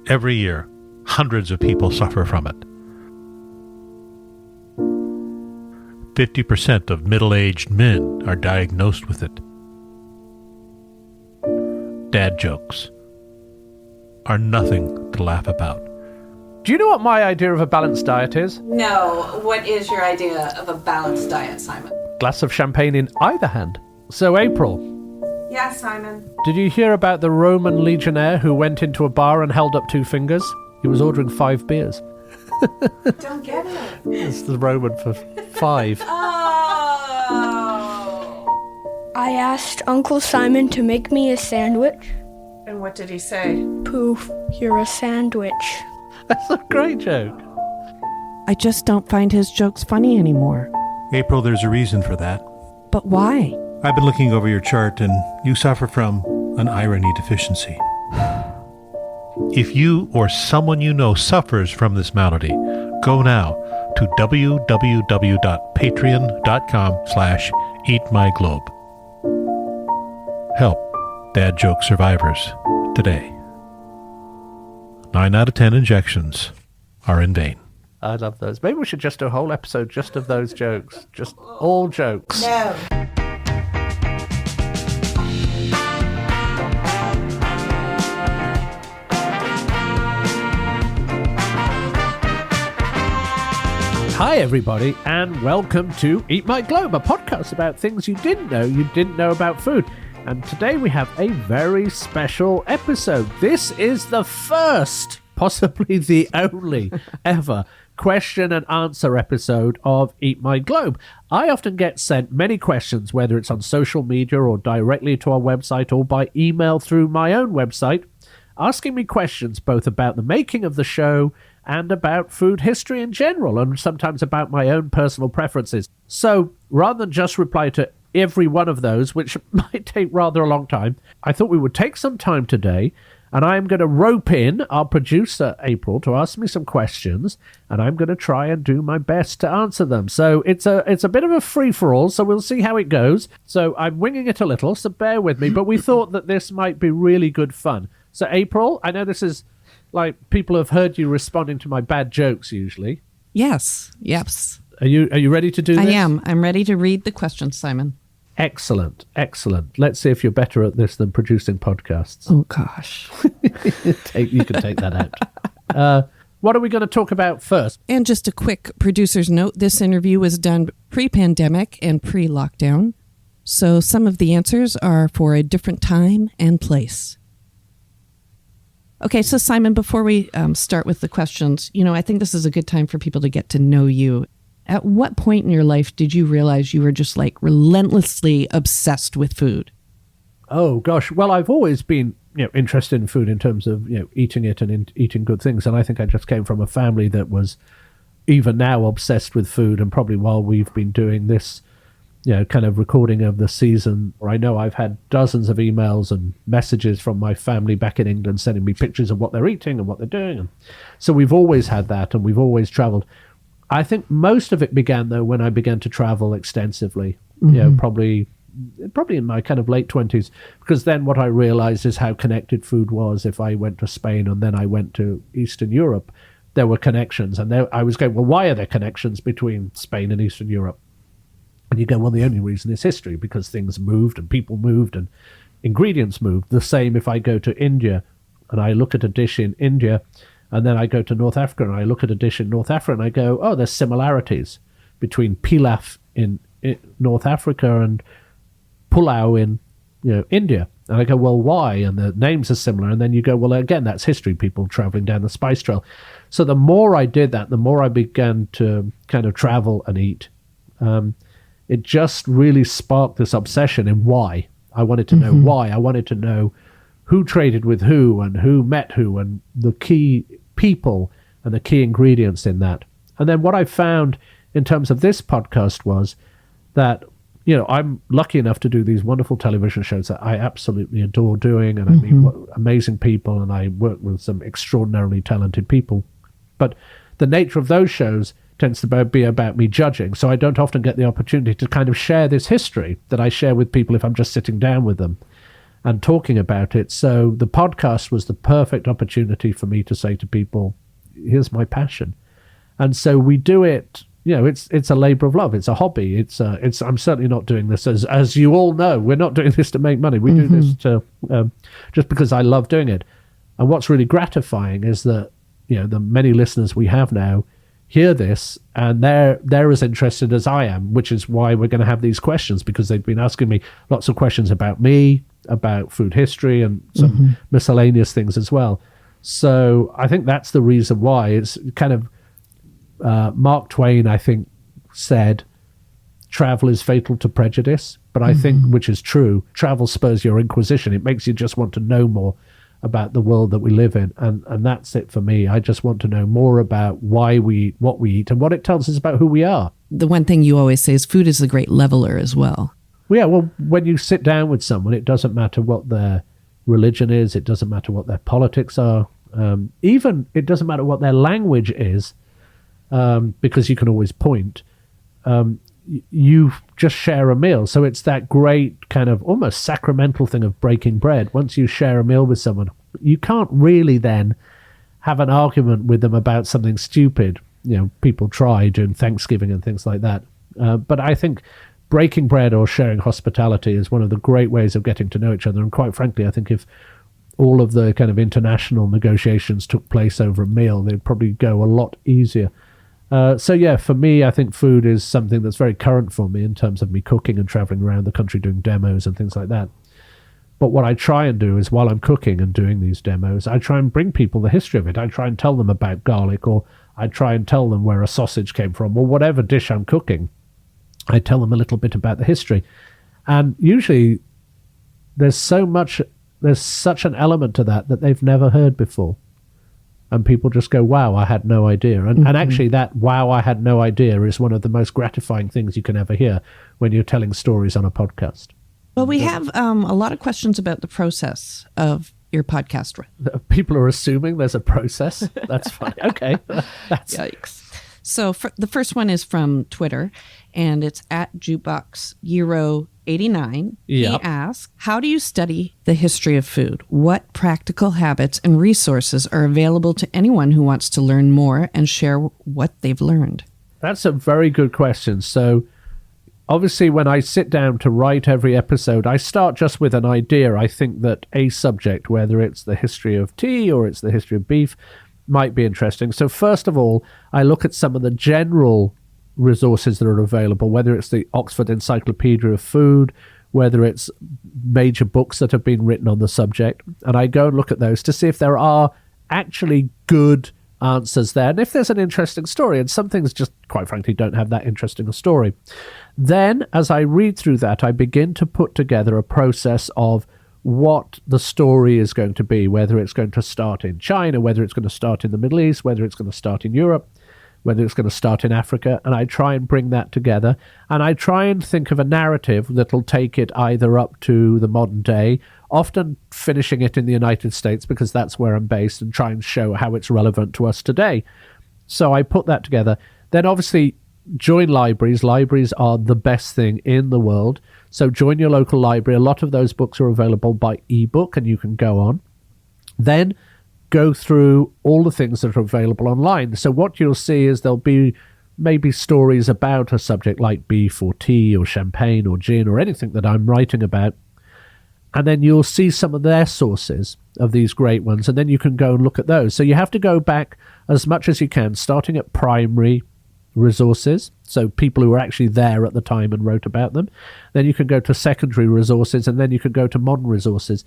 Every year, hundreds of people suffer from it. 50% of middle-aged men are diagnosed with it. Dad jokes are nothing to laugh about. Do you know what my idea of a balanced diet is? No. What is your idea of a balanced diet, Simon? Glass of champagne in either hand. So, April, Yeah, Simon. did you hear about the Roman legionnaire who went into a bar and held up 2 fingers? He was ordering 5 beers. Don't get it. It's the Roman for 5. Oh. I asked Uncle Simon to make me a sandwich. And what did he say? Poof, you're a sandwich. That's a great joke. I just don't find his jokes funny anymore. April, there's a reason for that. But why? I've been looking over your chart and you suffer from an irony deficiency. If you or someone you know suffers from this malady, go now to www.patreon.com/eatmyglobe. Help dad joke survivors today. 9 out of 10 injections are in vain. I love those. Maybe we should just do a whole episode just of those jokes. Just all jokes. No. Hi, everybody, and welcome to Eat My Globe, a podcast about things you didn't know about food. And today we have a very special episode. This is the first, possibly the only, ever question and answer episode of Eat My Globe. I often get sent many questions, whether it's on social media or directly to our website or by email through my own website, asking me questions both about the making of the show and about food history in general, and sometimes about my own personal preferences. So rather than just reply to every one of those, which might take rather a long time, I thought we would take some time today, and I am going to rope in our producer, April, to ask me some questions, and I'm going to try and do my best to answer them. So it's a bit of a free-for-all, so we'll see how it goes. So I'm winging it a little, so bear with me, but we thought that this might be really good fun. So April, I know this is like people have heard you responding to my bad jokes usually. Yes. Are you ready to do this? I am. I'm ready to read the questions, Simon. Excellent. Let's see if you're better at this than producing podcasts. Oh, gosh. You can take that out. What are we going to talk about first? And just a quick producer's note, this interview was done pre-pandemic and pre-lockdown, so some of the answers are for a different time and place. Okay, so Simon, before we start with the questions, I think this is a good time for people to get to know you. At what point in your life did you realize you were just like relentlessly obsessed with food? Oh gosh, well, I've always been interested in food in terms of eating it and eating good things, and I think I just came from a family that was even now obsessed with food, and probably while we've been doing this kind of recording of the season, or I know I've had dozens of emails and messages from my family back in England sending me pictures of what they're eating and what they're doing. And so we've always had that, and we've always traveled. I think most of it began, though, when I began to travel extensively, probably in my kind of late 20s, because then what I realized is how connected food was. If I went to Spain and then I went to Eastern Europe, there were connections. And I was going, well, why are there connections between Spain and Eastern Europe? And you go, well, the only reason is history, because things moved and people moved and ingredients moved. The same if I go to India and I look at a dish in India, and then I go to North Africa and I look at a dish in North Africa and I go, oh, there's similarities between pilaf in North Africa and pulao in India. And I go, well, why? And the names are similar. And then you go, well, again, that's history, people traveling down the spice trail. So the more I did that, the more I began to kind of travel and eat. It just really sparked this obsession in why. I wanted to know why. I wanted to know who traded with who and who met who and the key people and the key ingredients in that. And then what I found in terms of this podcast was that, I'm lucky enough to do these wonderful television shows that I absolutely adore doing, and I meet amazing people, and I work with some extraordinarily talented people. But the nature of those shows tends to be about me judging, so I don't often get the opportunity to kind of share this history that I share with people if I'm just sitting down with them. and talking about it. So the podcast was the perfect opportunity for me to say to people, here's my passion. And so we do it, it's a labor of love. It's a hobby. I'm certainly not doing this as you all know, we're not doing this to make money. We do this to, just because I love doing it. And what's really gratifying is that, the many listeners we have now hear this and they're as interested as I am, which is why we're going to have these questions, because they've been asking me lots of questions about me, about food history, and some miscellaneous things as well. So I think that's the reason why. It's kind of Mark Twain, I think, said travel is fatal to prejudice, but I think, which is true, travel spurs your inquisition. It makes you just want to know more about the world that we live in, and that's it for me. I just want to know more about why we eat, what we eat, and what it tells us about who we are. The one thing you always say is food is a great leveler as well. Yeah, well, when you sit down with someone, it doesn't matter what their religion is, it doesn't matter what their politics are, even it doesn't matter what their language is, because you can always point. You just share a meal. So it's that great kind of almost sacramental thing of breaking bread. Once you share a meal with someone, you can't really then have an argument with them about something stupid. People try during Thanksgiving and things like that. But I think breaking bread or sharing hospitality is one of the great ways of getting to know each other. And quite frankly, I think if all of the kind of international negotiations took place over a meal, they'd probably go a lot easier. So yeah, for me, I think food is something that's very current for me in terms of me cooking and traveling around the country doing demos and things like that. But what I try and do is while I'm cooking and doing these demos, I try and bring people the history of it. I try and tell them about garlic, or I try and tell them where a sausage came from, or whatever dish I'm cooking. I tell them a little bit about the history. And usually there's such an element to that they've never heard before. And people just go, wow, I had no idea. And actually that, wow, I had no idea is one of the most gratifying things you can ever hear when you're telling stories on a podcast. Well, we have a lot of questions about the process of your podcast. People are assuming there's a process. That's fine. Okay. That's Yikes. So the first one is from Twitter, and it's at JukeboxEuro89. He asks, how do you study the history of food? What practical habits and resources are available to anyone who wants to learn more and share what they've learned? That's a very good question. So obviously when I sit down to write every episode, I start just with an idea. I think that a subject, whether it's the history of tea or it's the history of beef, might be interesting. So first of all, I look at some of the general resources that are available, whether it's the Oxford Encyclopedia of Food, whether it's major books that have been written on the subject, and I go and look at those to see if there are actually good answers there, and if there's an interesting story. And some things just, quite frankly, don't have that interesting a story. Then, as I read through that, I begin to put together a process of what the story is going to be, whether it's going to start in China, whether it's going to start in the Middle East, whether it's going to start in Europe, whether it's going to start in Africa, and I try and bring that together, and I try and think of a narrative that'll take it either up to the modern day, often finishing it in the United States because that's where I'm based, and try and show how it's relevant to us today. So I put that together. Then obviously join libraries. Libraries are the best thing in the world. So join your local library. A lot of those books are available by ebook, and you can go on. Then go through all the things that are available online. So what you'll see is there'll be maybe stories about a subject like beef or tea or champagne or gin or anything that I'm writing about. And then you'll see some of their sources of these great ones, and then you can go and look at those. So you have to go back as much as you can, starting at primary resources, so people who were actually there at the time and wrote about them. Then you can go to secondary resources, and then you can go to modern resources.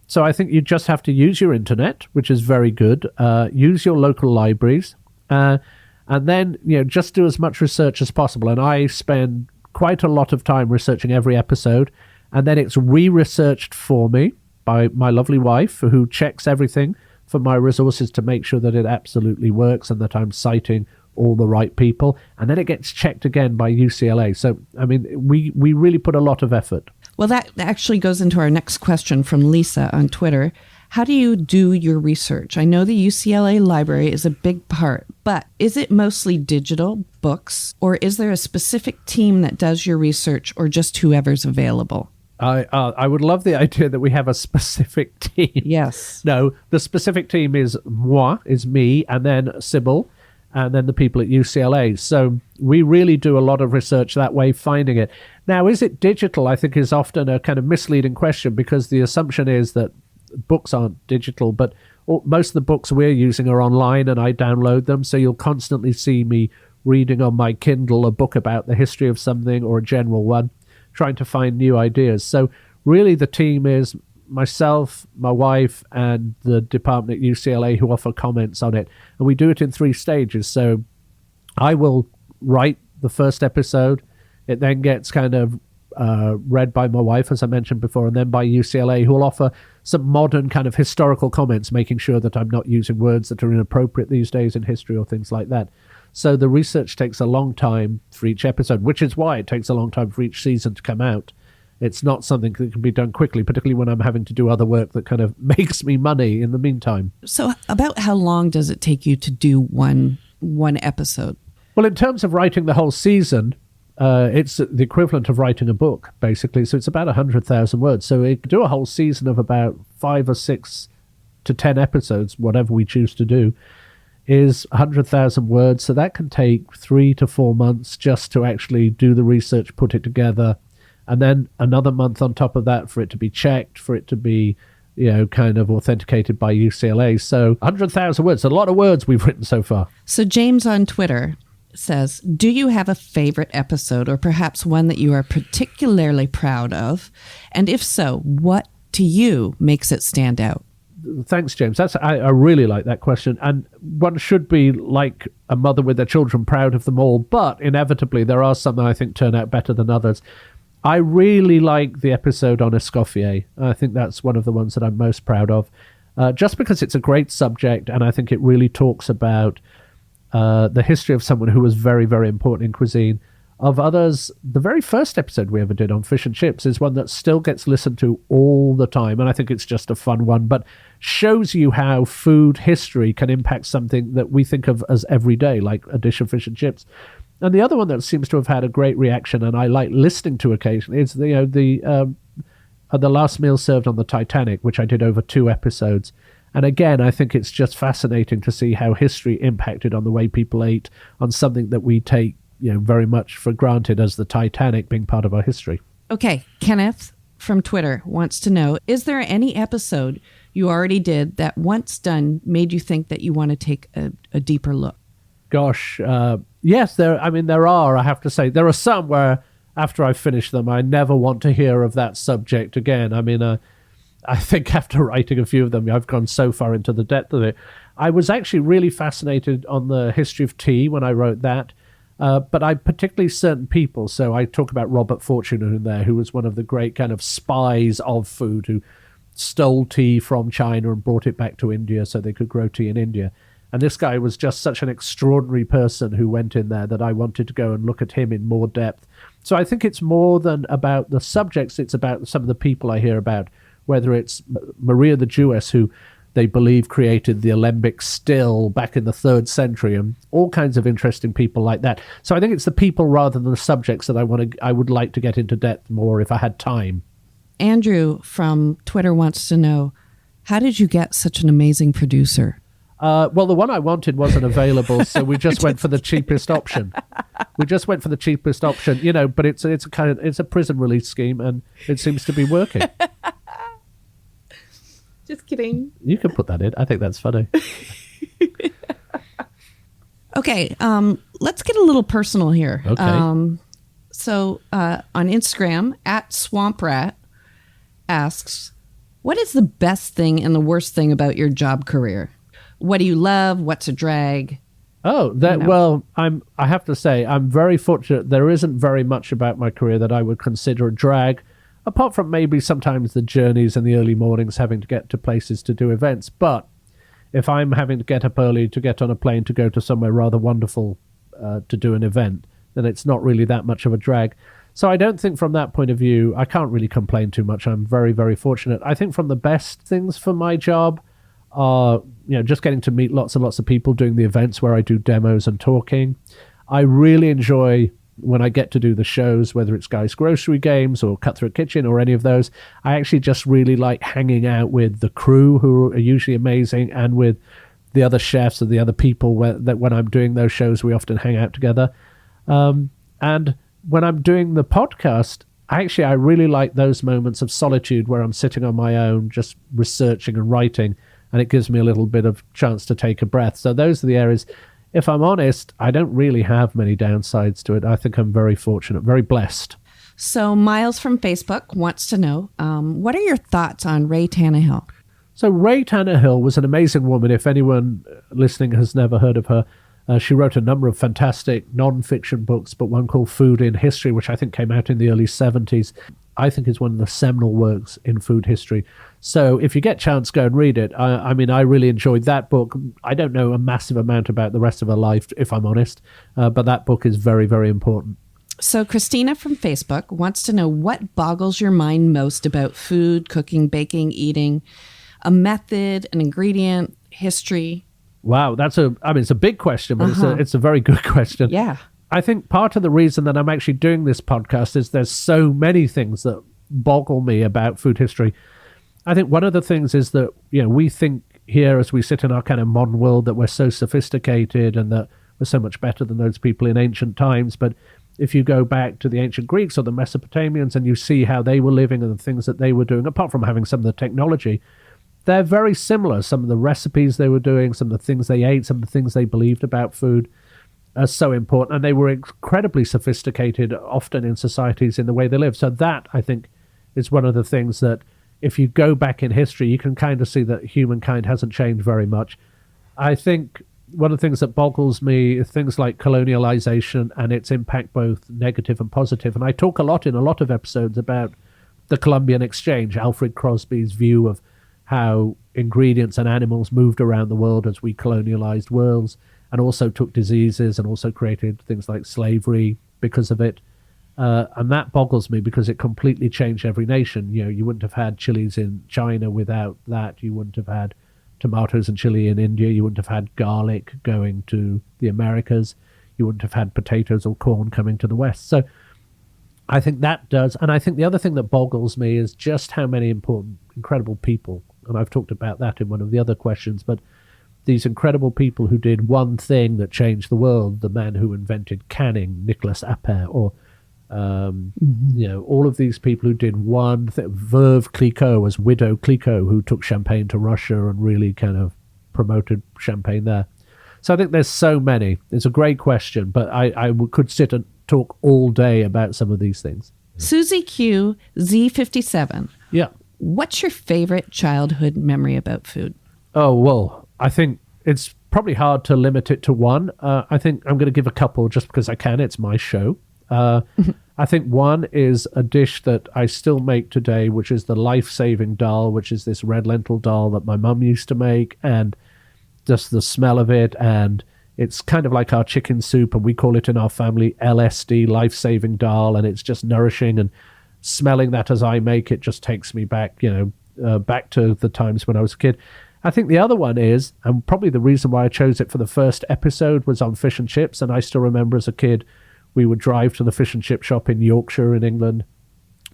So I think you just have to use your internet, which is very good. Use your local libraries, and then just do as much research as possible. And I spend quite a lot of time researching every episode, and then it's re-researched for me by my lovely wife, who checks everything for my resources to make sure that it absolutely works and that I'm citing all the right people. And then it gets checked again by UCLA. So, I mean, we really put a lot of effort. Well, that actually goes into our next question from Lisa on Twitter. How do you do your research? I know the UCLA library is a big part, but is it mostly digital books, or is there a specific team that does your research, or just whoever's available? I would love the idea that we have a specific team. Yes. No, the specific team is me, and then Sybil, and then the people at UCLA. So we really do a lot of research that way, finding it. Now, is it digital? I think is often a kind of misleading question, because the assumption is that books aren't digital, but most of the books we're using are online, and I download them. So you'll constantly see me reading on my Kindle a book about the history of something or a general one, trying to find new ideas. So really the team is myself, my wife, and the department at UCLA who offer comments on it. And we do it in 3 stages. So I will write the first episode. It then gets kind of read by my wife, as I mentioned before, and then by UCLA, who will offer some modern kind of historical comments, making sure that I'm not using words that are inappropriate these days in history or things like that. So the research takes a long time for each episode, which is why it takes a long time for each season to come out. It's not something that can be done quickly, particularly when I'm having to do other work that kind of makes me money in the meantime. So about how long does it take you to do one episode? Well, in terms of writing the whole season, it's the equivalent of writing a book, basically. So it's about 100,000 words. So we do a whole season of about 5 or 6 to 10 episodes, whatever we choose to do, is 100,000 words. So that can take 3 to 4 months just to actually do the research, put it together, and then another month on top of that for it to be checked, for it to be, kind of authenticated by UCLA. So 100,000 words, a lot of words we've written so far. So James on Twitter says, do you have a favorite episode, or perhaps one that you are particularly proud of? And if so, what to you makes it stand out? Thanks, James. I really like that question. And one should be like a mother with their children, proud of them all. But inevitably, there are some that I think turn out better than others. I really like the episode on Escoffier. I think that's one of the ones that I'm most proud of, just because it's a great subject, and I think it really talks about the history of someone who was very, very important in cuisine. Of others, the very first episode we ever did on fish and chips is one that still gets listened to all the time, and I think it's just a fun one, but shows you how food history can impact something that we think of as everyday, like a dish of fish and chips. And the other one that seems to have had a great reaction, and I like listening to occasionally, is the last meal served on the Titanic, which I did over 2 episodes. And again, I think it's just fascinating to see how history impacted on the way people ate on something that we take, very much for granted, as the Titanic being part of our history. Okay, Kenneth from Twitter wants to know, is there any episode you already did that once done made you think that you want to take a deeper look? Gosh, yes, there are, I have to say. There are some where after I finish them, I never want to hear of that subject again. I think after writing a few of them, I've gone so far into the depth of it. I was actually really fascinated on the history of tea when I wrote that, but I particularly certain people. So I talk about Robert Fortune in there, who was one of the great kind of spies of food, who stole tea from China and brought it back to India so they could grow tea in India. And this guy was just such an extraordinary person who went in there that I wanted to go and look at him in more depth. So I think it's more than about the subjects, it's about some of the people I hear about, whether it's Maria the Jewess, who they believe created the alembic still back in the 3rd century, and all kinds of interesting people like that. So I think it's the people rather than the subjects that I would like to get into depth more if I had time. Andrew from Twitter wants to know, how did you get such an amazing producer? Well, the one I wanted wasn't available, so we just went for the cheapest option. But it's it's a prison release scheme, and it seems to be working. Just kidding. You can put that in. I think that's funny. Okay, let's get a little personal here. Okay. So on Instagram, @SwampRat asks, what is the best thing and the worst thing about your job career? What do you love? What's a drag? Well, I have to say, I'm very fortunate. There isn't very much about my career that I would consider a drag, apart from maybe sometimes the journeys in the early mornings, having to get to places to do events. But if I'm having to get up early to get on a plane to go to somewhere rather wonderful to do an event, then it's not really that much of a drag. So I don't think from that point of view, I can't really complain too much. I'm very, very fortunate. I think from the best things for my job are, just getting to meet lots and lots of people, doing the events where I do demos and talking. I really enjoy when I get to do the shows, whether it's Guy's Grocery Games or Cutthroat Kitchen or any of those, I actually just really like hanging out with the crew, who are usually amazing, and with the other chefs and the other people that when I'm doing those shows, we often hang out together. And when I'm doing the podcast, I really like those moments of solitude where I'm sitting on my own, just researching and writing, and it gives me a little bit of chance to take a breath. So those are the areas. If I'm honest, I don't really have many downsides to it. I think I'm very fortunate, very blessed. So Miles from Facebook wants to know, what are your thoughts on Ray Tannehill? So Ray Tannehill was an amazing woman. If anyone listening has never heard of her, she wrote a number of fantastic non-fiction books, but one called Food in History, which I think came out in the early 70s. I think is one of the seminal works in food history. So if you get a chance, go and read it. I mean, I really enjoyed that book. I don't know a massive amount about the rest of her life, if I'm honest, but that book is very, very important. So Christina from Facebook wants to know what boggles your mind most about food, cooking, baking, eating, a method, an ingredient, history. Wow, it's a big question, but it's a very good question. Yeah. I think part of the reason that I'm actually doing this podcast is there's so many things that boggle me about food history. I think one of the things is that, we think here as we sit in our kind of modern world that we're so sophisticated and that we're so much better than those people in ancient times. But if you go back to the ancient Greeks or the Mesopotamians and you see how they were living and the things that they were doing, apart from having some of the technology, they're very similar. Some of the recipes they were doing, some of the things they ate, some of the things they believed about food are so important. And they were incredibly sophisticated, often in societies, in the way they live. So that, I think, is one of the things that if you go back in history, you can kind of see that humankind hasn't changed very much. I think one of the things that boggles me is things like colonialization and its impact, both negative and positive. And I talk a lot in a lot of episodes about the Columbian Exchange, Alfred Crosby's view of how ingredients and animals moved around the world as we colonialized worlds, and also took diseases and also created things like slavery because of it. And that boggles me because it completely changed every nation. You wouldn't have had chilies in China without that. You wouldn't have had tomatoes and chili in India. You wouldn't have had garlic going to the Americas. You wouldn't have had potatoes or corn coming to the West. So I think that does. And I think the other thing that boggles me is just how many important, incredible people, and I've talked about that in one of the other questions, but these incredible people who did one thing that changed the world, the man who invented canning, Nicolas Appert, or all of these people who did one thing. Veuve Clicquot was Widow Clicquot, who took champagne to Russia and really kind of promoted champagne there. So I think there's so many. It's a great question, but I could sit and talk all day about some of these things. Susie Q, Z57. Yeah. What's your favorite childhood memory about food? Oh, well, I think it's probably hard to limit it to one. I think I'm going to give a couple just because I can. It's my show. I think one is a dish that I still make today, which is the life-saving dal, which is this red lentil dal that my mum used to make, and just the smell of it, and it's kind of like our chicken soup, and we call it in our family LSD, life-saving dal, and it's just nourishing, and smelling that as I make it just takes me back, back to the times when I was a kid. I think the other one is, and probably the reason why I chose it for the first episode was on fish and chips, and I still remember as a kid, we would drive to the fish and chip shop in Yorkshire in England,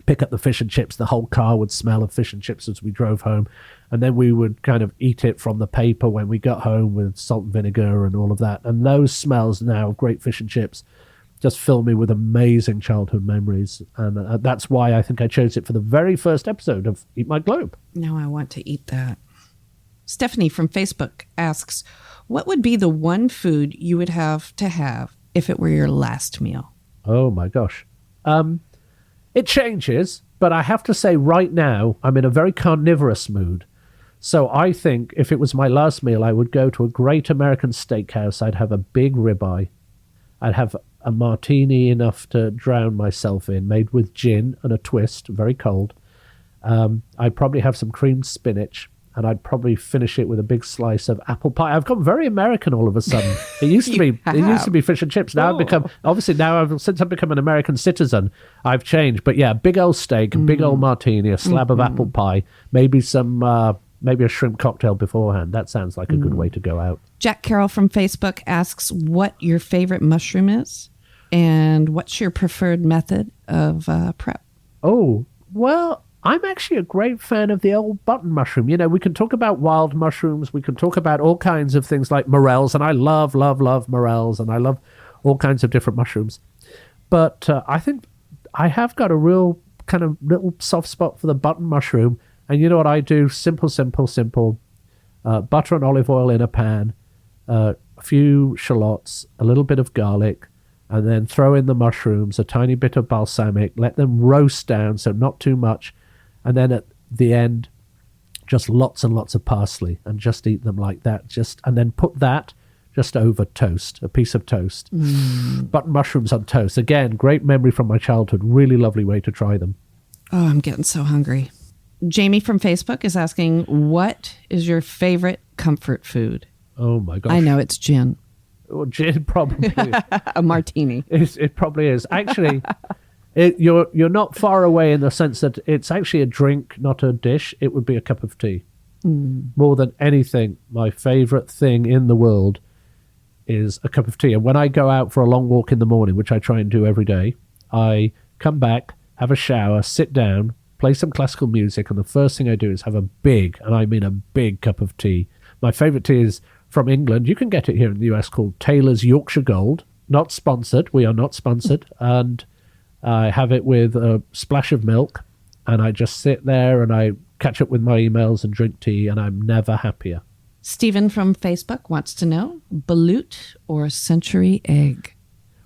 pick up the fish and chips. The whole car would smell of fish and chips as we drove home. And then we would kind of eat it from the paper when we got home with salt and vinegar and all of that. And those smells now of great fish and chips just fill me with amazing childhood memories. And that's why I think I chose it for the very first episode of Eat My Globe. Now I want to eat that. Stephanie from Facebook asks, what would be the one food you would have to have if it were your last meal? Oh my gosh. It changes, but I have to say right now I'm in a very carnivorous mood. So I think if it was my last meal, I would go to a great American steakhouse. I'd have a big ribeye. I'd have a martini enough to drown myself in, made with gin and a twist, very cold. I'd probably have some creamed spinach, and I'd probably finish it with a big slice of apple pie. I've gone very American all of a sudden. It used to be fish and chips. Now I've become, since I've become an American citizen, I've changed. But yeah, big old steak, big old martini, a slab of apple pie, maybe maybe a shrimp cocktail beforehand. That sounds like a good way to go out. Jack Carroll from Facebook asks what your favorite mushroom is. And what's your preferred method of prep? Oh, well, I'm actually a great fan of the old button mushroom. You know, we can talk about wild mushrooms. We can talk about all kinds of things like morels. And I love, love, love morels. And I love all kinds of different mushrooms. But I think I have got a real kind of little soft spot for the button mushroom. And you know what I do? Simple, simple, simple. Butter and olive oil in a pan. A few shallots. A little bit of garlic. And then throw in the mushrooms, a tiny bit of balsamic, let them roast down, so not too much. And then at the end, just lots and lots of parsley, and just eat them like that. And then put that just over toast, a piece of toast. Button mushrooms on toast. Again, great memory from my childhood. Really lovely way to try them. Oh, I'm getting so hungry. Jamie from Facebook is asking, what is your favorite comfort food? Oh, my gosh. I know it's gin. Well, gin probably is. A martini. It probably is. Actually, you're not far away in the sense that it's actually a drink, not a dish. It would be a cup of tea. More than anything, my favorite thing in the world is a cup of tea. And when I go out for a long walk in the morning, which I try and do every day, I come back, have a shower, sit down, play some classical music, and the first thing I do is have a big, and I mean a big cup of tea. My favorite tea is from England. You can get it here in the US, called Taylor's Yorkshire Gold. Not sponsored. We are not sponsored. And I have it with a splash of milk, and I just sit there and I catch up with my emails and drink tea, and I'm never happier. Stephen from Facebook wants to know, balut or century egg?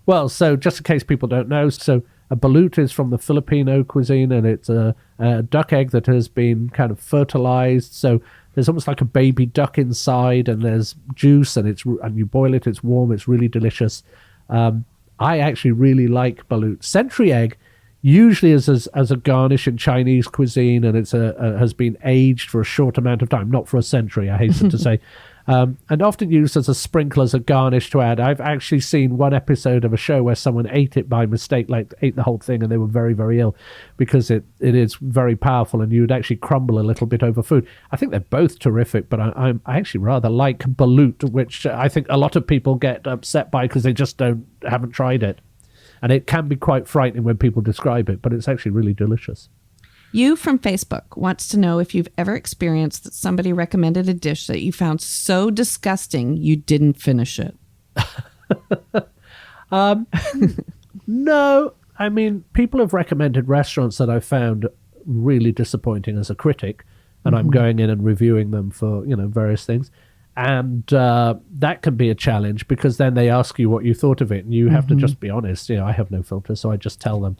Well, so just in case people don't know, so a balut is from the Filipino cuisine, and it's a duck egg that has been kind of fertilized. So there's almost like a baby duck inside, and there's juice, and you boil it. It's warm. It's really delicious. I actually really like balut. Century egg usually is as a garnish in Chinese cuisine, and it's has been aged for a short amount of time, not for a century, I hasten to say. And often used as a sprinkle, as a garnish to add. I've actually seen one episode of a show where someone ate it by mistake, like ate the whole thing, and they were very, very ill because it is very powerful, and you would actually crumble a little bit over food. I think they're both terrific, but I actually rather like balut, which I think a lot of people get upset by because they just haven't tried it. And it can be quite frightening when people describe it, but it's actually really delicious. You from Facebook wants to know if you've ever experienced that somebody recommended a dish that you found so disgusting you didn't finish it. No. I mean, people have recommended restaurants that I've found really disappointing as a critic, and I'm going in and reviewing them for, various things. And that can be a challenge because then they ask you what you thought of it, and you have to just be honest. I have no filter, so I just tell them.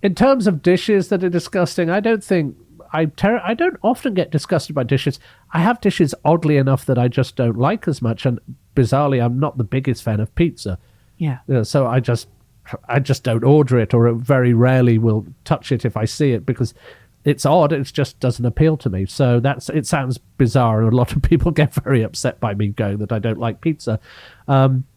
In terms of dishes that are disgusting, I don't think I don't often get disgusted by dishes. I have dishes, oddly enough, that I just don't like as much, and bizarrely, I'm not the biggest fan of pizza. Yeah. So I just don't order it, or very rarely will touch it if I see it because it's odd. It just doesn't appeal to me. So it sounds bizarre, and a lot of people get very upset by me going that I don't like pizza.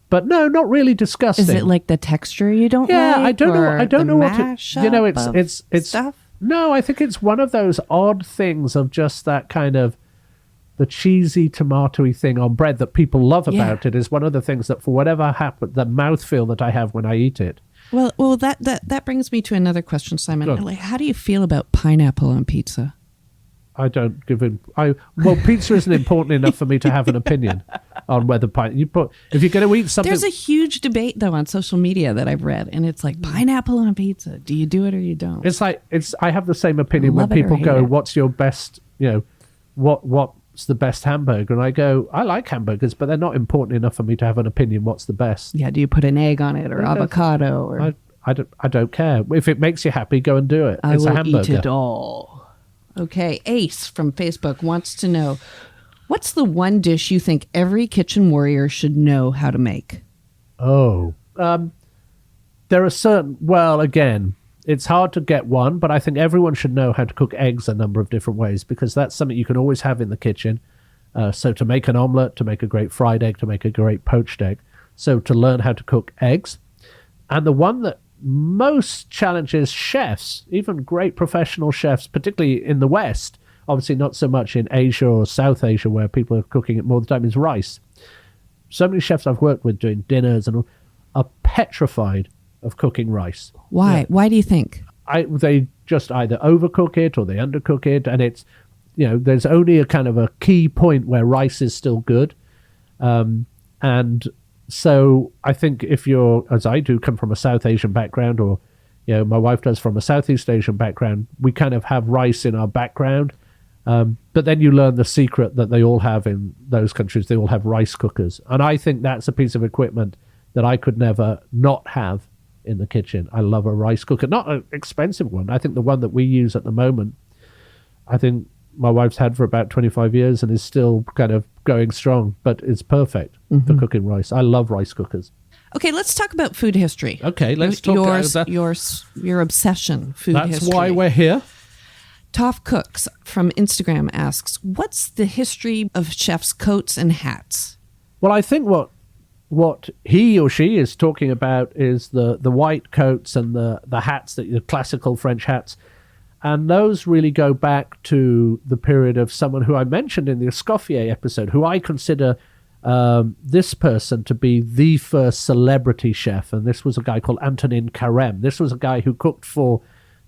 But no, not really disgusting. Is it like the texture you don't like? Yeah, I don't know. I don't know what to. It's stuff. No, I think it's one of those odd things of just that kind of the cheesy, tomatoey thing on bread that people love about it is one of the things that, for whatever happened, the mouthfeel that I have when I eat it. Well, that brings me to another question, Simon. Like, how do you feel about pineapple on pizza? I don't give in. Pizza isn't important enough for me to have an opinion on whether if you're going to eat something. There's a huge debate though on social media that I've read, and it's like pineapple on pizza. Do you do it or you don't? I have the same opinion when people go, "What's your best? What's the best hamburger?" And I go, "I like hamburgers, but they're not important enough for me to have an opinion. What's the best?" Yeah. Do you put an egg on it or avocado or? I don't care. If it makes you happy, go and do it. It's a will hamburger. Eat it all. Okay, Ace from Facebook wants to know, what's the one dish you think every kitchen warrior should know how to make? Oh, there are certain, again, it's hard to get one, but I think everyone should know how to cook eggs a number of different ways because that's something you can always have in the kitchen. So to make an omelette, to make a great fried egg, to make a great poached egg. So to learn how to cook eggs. And the one that most challenges chefs, even great professional chefs, particularly in the West, obviously not so much in Asia or South Asia where people are cooking it more of the time, is rice. So many chefs I've worked with doing dinners and all, are petrified of cooking rice. Why? Yeah. Why do you think? They just either overcook it or they undercook it, and it's, there's only a kind of a key point where rice is still good. And so I think if you're, as I do, come from a South Asian background, or my wife does from a Southeast Asian background, we kind of have rice in our background. But then you learn the secret that they all have in those countries. They all have rice cookers. And I think that's a piece of equipment that I could never not have in the kitchen. I love a rice cooker, not an expensive one. I think the one that we use at the moment, I think my wife's had for about 25 years and is still kind of going strong, but it's perfect for cooking rice. I love rice cookers. Okay, let's talk about food history. Okay, let's talk about your obsession, food history. That's why we're here. Toff Cooks from Instagram asks, what's the history of chefs' coats and hats? Well, I think what he or she is talking about is the white coats and the hats, the classical French hats. And those really go back to the period of someone who I mentioned in the Escoffier episode, who I consider this person to be the first celebrity chef. And this was a guy called Antonin Carême. This was a guy who cooked for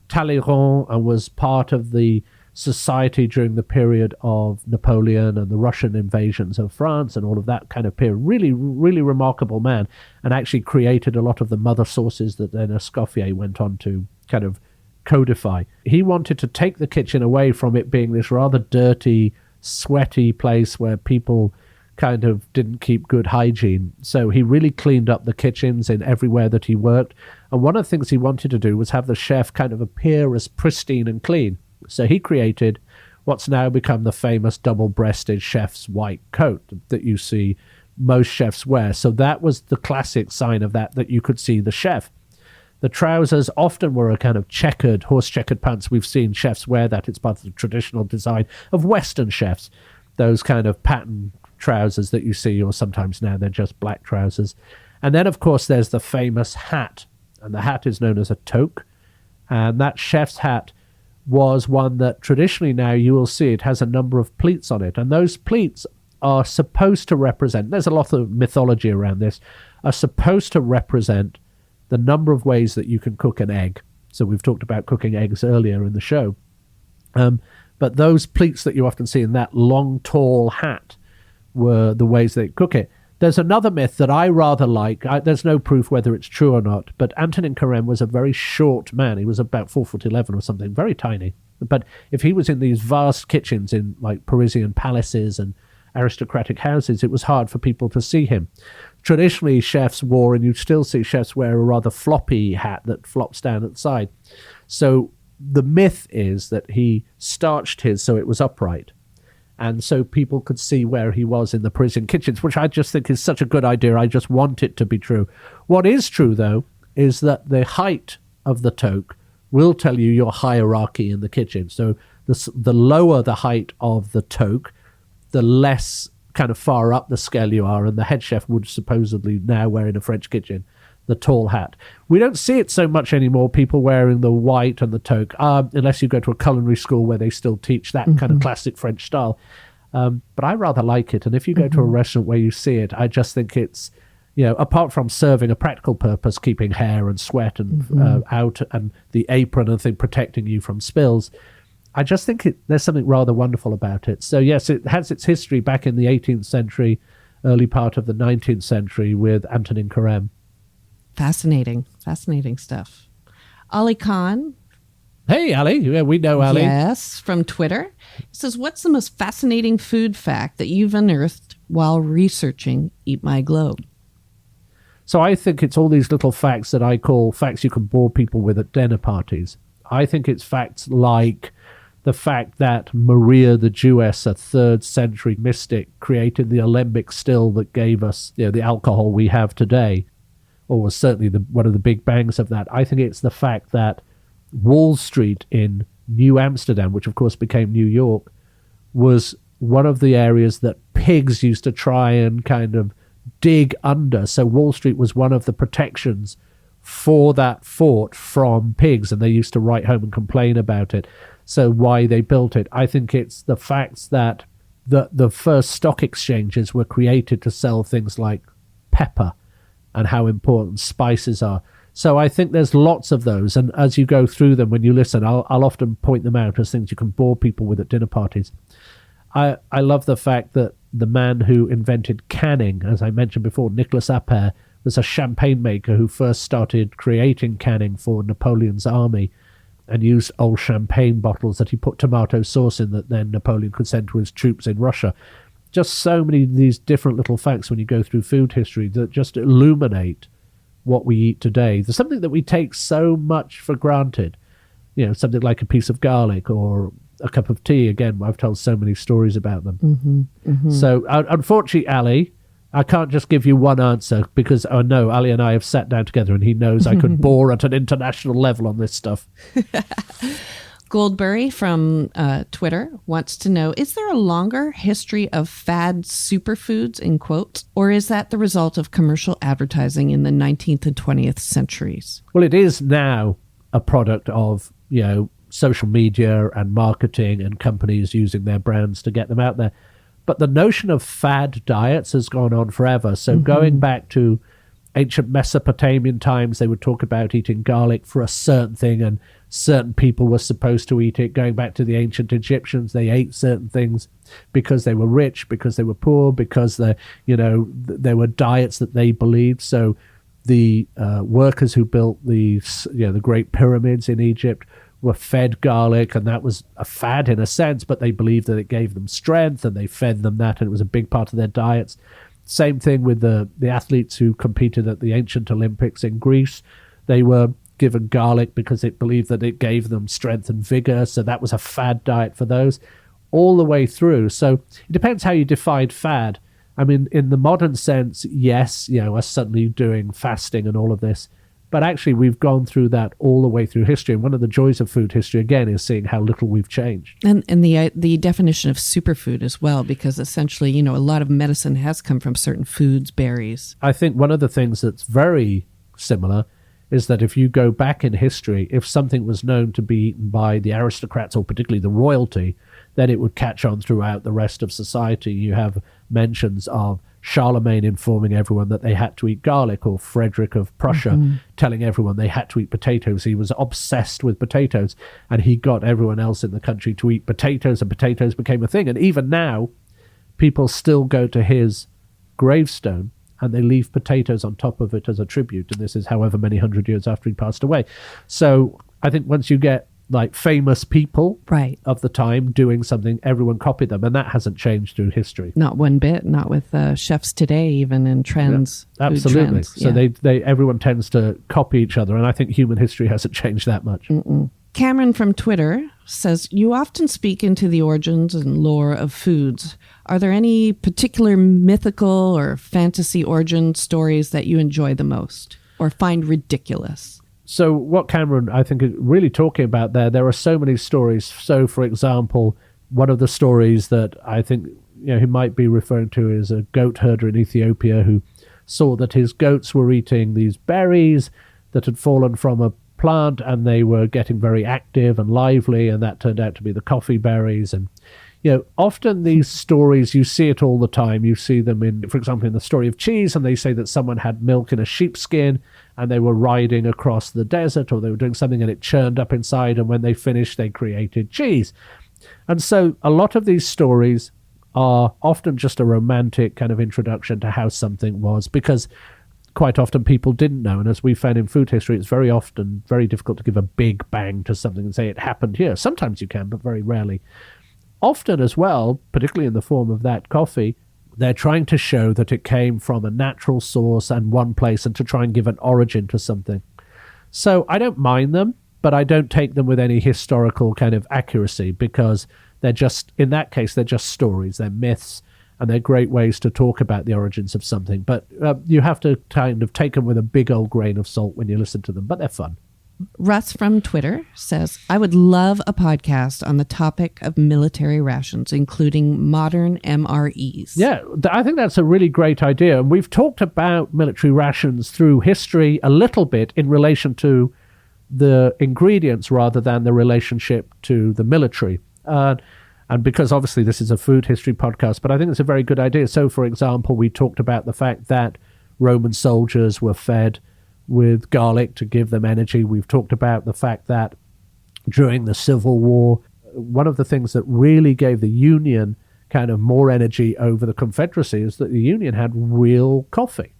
Talleyrand and was part of the society during the period of Napoleon and the Russian invasions of France and all of that kind of period. Really, really remarkable man, and actually created a lot of the mother sauces that then Escoffier went on to kind of codify. He wanted to take the kitchen away from it being this rather dirty, sweaty place where people kind of didn't keep good hygiene. So he really cleaned up the kitchens in everywhere that he worked. And one of the things he wanted to do was have the chef kind of appear as pristine and clean. So he created what's now become the famous double-breasted chef's white coat that you see most chefs wear. So that was the classic sign of that you could see the chef. The trousers often were a kind of horse-checkered pants. We've seen chefs wear that. It's part of the traditional design of Western chefs, those kind of pattern trousers that you see, or sometimes now they're just black trousers. And then, of course, there's the famous hat, and the hat is known as a toque. And that chef's hat was one that traditionally now you will see it has a number of pleats on it. And those pleats are supposed to represent, there's a lot of mythology around this, are supposed to represent the number of ways that you can cook an egg. So we've talked about cooking eggs earlier in the show. But those pleats that you often see in that long, tall hat were the ways they cook it. There's another myth that I rather like. There's no proof whether it's true or not, but Antonin Carême was a very short man. He was about 4'11" or something, very tiny. But if he was in these vast kitchens in like Parisian palaces and aristocratic houses, it was hard for people to see him. Traditionally, chefs wore, and you still see chefs wear, a rather floppy hat that flops down at the side. So the myth is that he starched his so it was upright, and so people could see where he was in the Parisian kitchens, which I just think is such a good idea. I just want it to be true. What is true, though, is that the height of the toque will tell you your hierarchy in the kitchen. So the lower the height of the toque, the less kind of far up the scale you are, and the head chef would supposedly now wear in a French kitchen the tall hat. We don't see it so much anymore, people wearing the white and the toque, unless you go to a culinary school where they still teach that kind of classic French style. But I rather like it. And if you go to a restaurant where you see it, I just think it's, apart from serving a practical purpose, keeping hair and sweat and out, and the apron and thing protecting you from spills, I just think there's something rather wonderful about it. So yes, it has its history back in the 18th century, early part of the 19th century with Antonin Carême. Fascinating stuff. Ali Khan. Hey, Ali. Yeah, we know Ali. Yes, from Twitter. He says, what's the most fascinating food fact that you've unearthed while researching Eat My Globe? So I think it's all these little facts that I call facts you can bore people with at dinner parties. I think it's facts like the fact that Maria the Jewess, a 3rd century mystic, created the alembic still that gave us the alcohol we have today, or was certainly one of the big bangs of that. I think it's the fact that Wall Street in New Amsterdam, which of course became New York, was one of the areas that pigs used to try and kind of dig under. So Wall Street was one of the protections for that fort from pigs, and they used to write home and complain about it. So why they built it. I think it's the facts that the first stock exchanges were created to sell things like pepper and how important spices are. So I think there's lots of those, and as you go through them, when you listen, I'll often point them out as things you can bore people with at dinner parties. I love the fact that the man who invented canning, as I mentioned before, Nicolas Appert, was a champagne maker who first started creating canning for Napoleon's army and used old champagne bottles that he put tomato sauce in that then Napoleon could send to his troops in Russia. Just so many of these different little facts when you go through food history that just illuminate what we eat today. There's something that we take so much for granted, something like a piece of garlic or a cup of tea. Again, I've told so many stories about them. So unfortunately, Ali, I can't just give you one answer because I know Ali and I have sat down together and he knows I could bore at an international level on this stuff. Goldberry from Twitter wants to know, is there a longer history of fad superfoods, in quotes, or is that the result of commercial advertising in the 19th and 20th centuries? Well, it is now a product of, social media and marketing and companies using their brands to get them out there. But the notion of fad diets has gone on forever. So going back to ancient Mesopotamian times, they would talk about eating garlic for a certain thing and certain people were supposed to eat it. Going back to the ancient Egyptians, they ate certain things because they were rich, because they were poor, because there were diets that they believed. So the workers who built the Great Pyramids in Egypt were fed garlic, and that was a fad in a sense, but they believed that it gave them strength and they fed them that, and it was a big part of their diets. Same thing with the athletes who competed at the ancient Olympics in Greece. They were given garlic because it believed that it gave them strength and vigor, so that was a fad diet for those all the way through. So it depends how you define fad. I mean, in the modern sense, yes, us suddenly doing fasting and all of this, but actually we've gone through that all the way through history. And one of the joys of food history, again, is seeing how little we've changed. And the definition of superfood as well, because essentially, a lot of medicine has come from certain foods, berries. I think one of the things that's very similar is that if you go back in history, if something was known to be eaten by the aristocrats or particularly the royalty, then it would catch on throughout the rest of society. You have mentions of Charlemagne informing everyone that they had to eat garlic, or Frederick of Prussia telling everyone they had to eat potatoes. He was obsessed with potatoes, and he got everyone else in the country to eat potatoes, and potatoes became a thing. And even now, people still go to his gravestone and they leave potatoes on top of it as a tribute. And this is however many hundred years after he passed away. So I think once you get like famous people of the time doing something, everyone copied them, and that hasn't changed through history. Not one bit, not with chefs today, even in trends. Yeah, absolutely. So they everyone tends to copy each other, and I think human history hasn't changed that much. Cameron from Twitter says, you often speak into the origins and lore of foods. Are there any particular mythical or fantasy origin stories that you enjoy the most or find ridiculous? So what Cameron, I think, is really talking about there are so many stories. So, for example, one of the stories that I think he might be referring to is a goat herder in Ethiopia who saw that his goats were eating these berries that had fallen from a plant, and they were getting very active and lively, and that turned out to be the coffee berries. And often these stories, you see it all the time. You see them in, for example, in the story of cheese, and they say that someone had milk in a sheepskin and they were riding across the desert, or they were doing something and it churned up inside, and when they finished, they created cheese. And so a lot of these stories are often just a romantic kind of introduction to how something was, because quite often people didn't know. And as we found in food history, it's very often very difficult to give a big bang to something and say it happened here. Sometimes you can, but very rarely. Often as well, particularly in the form of that coffee, they're trying to show that it came from a natural source and one place, and to try and give an origin to something. So I don't mind them, but I don't take them with any historical kind of accuracy, because they're just, in that case, they're just stories, they're myths, and they're great ways to talk about the origins of something. But you have to kind of take them with a big old grain of salt when you listen to them, but they're fun. Russ from Twitter says, I would love a podcast on the topic of military rations, including modern MREs. Yeah, I think that's a really great idea. And we've talked about military rations through history a little bit in relation to the ingredients rather than the relationship to the military. And because obviously this is a food history podcast, but I think it's a very good idea. So, for example, we talked about the fact that Roman soldiers were fed with garlic to give them energy. We've talked about the fact that during the Civil War, one of the things that really gave the Union kind of more energy over the Confederacy is that the Union had real coffee.